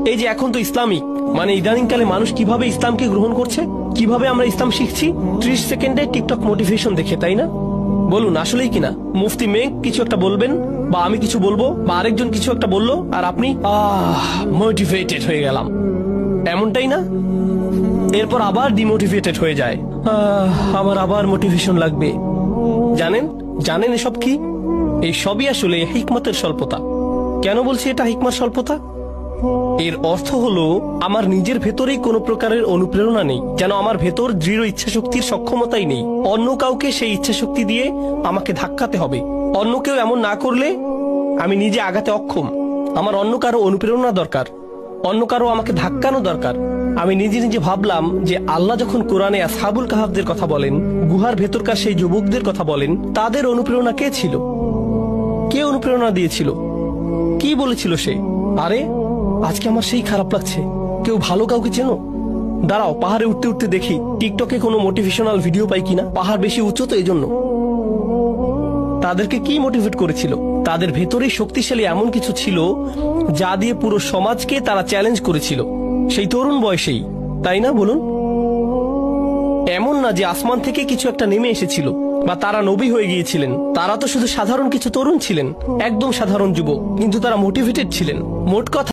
এই যে এখন তো ইসলামিক, মানে ইদানিংকালে মানুষ কিভাবে ইসলামকে গ্রহণ করছে, কিভাবে আমরা ইসলাম শিখছি 30 সেকেন্ডে টিকটক মোটিভেশন দেখে, তাই না? বলুন আসলেই কিনা? মুফতি মেঘ কিছু একটা বলবেন, বা আমি কিছু বলবো, বা আরেকজন কিছু একটা বললো, আর আপনি মোটিভেটেড হয়ে গেলাম, এমনটাই না? এরপর আবার ডিমোটিভেটেড হয়ে যায়, আমার আবার মোটিভেশন লাগবে। জানেন জানেন এসব কি? এই সবই আসলে হিকমতের স্বল্পতা। কেন বলছি এটা হিকমত স্বল্পতা? এর অর্থ হলো আমার নিজের ভেতরেই কোনো প্রকারের অনুপ্রেরণা নেই, যেন আমার ভেতর দৃঢ় ইচ্ছাশক্তির সক্ষমতাই নেই। অন্য কাউকে সেই ইচ্ছাশক্তি দিয়ে আমাকে ধাক্কাতে হবে। অন্য কেউ এমন না করলে আমি নিজে আগাতে অক্ষম। আমার অন্য কারো অনুপ্রেরণা দরকার, অন্য কারো আমাকে ধাক্কানো দরকার। আমি নিজে নিজে ভাবলাম যে আল্লাহ যখন কোরআনে আসহাবুল কাহাফদের কথা বলেন, গুহার ভেতরকার সেই যুবকদের কথা বলেন, তাদের অনুপ্রেরণা কে ছিল? কে অনুপ্রেরণা দিয়েছিল? কি বলেছিল সে? আরে আজকে আমার সেই খারাপ লাগছে। কেউ ভালো কাউকে চেনো? দাঁড়াও, পাহাড়ে উঠতে উঠতে দেখি টিকটকে কোনো মোটিভেশনাল ভিডিও পাই কিনা। পাহাড় বেশি উঁচু তো, এই জন্য। তাদেরকে কি মোটিভেট করেছিল? তাদের ভেতরেই শক্তিশালী এমন কিছু ছিল যা দিয়ে পুরো সমাজকে তারা চ্যালেঞ্জ করেছিল, সেই তরুণ বয়সেই, তাই না? বলুন। এমন না যে আসমান থেকে কিছু একটা নেমে এসেছিল বা তারা নবী হয়ে গিয়েছিলেন। তারা তো শুধু সাধারণ কিছু তরুণ ছিলেন, একদম সাধারণ যুবক, কিন্তু তারা মোটিভেটেড ছিলেন। মোট কথা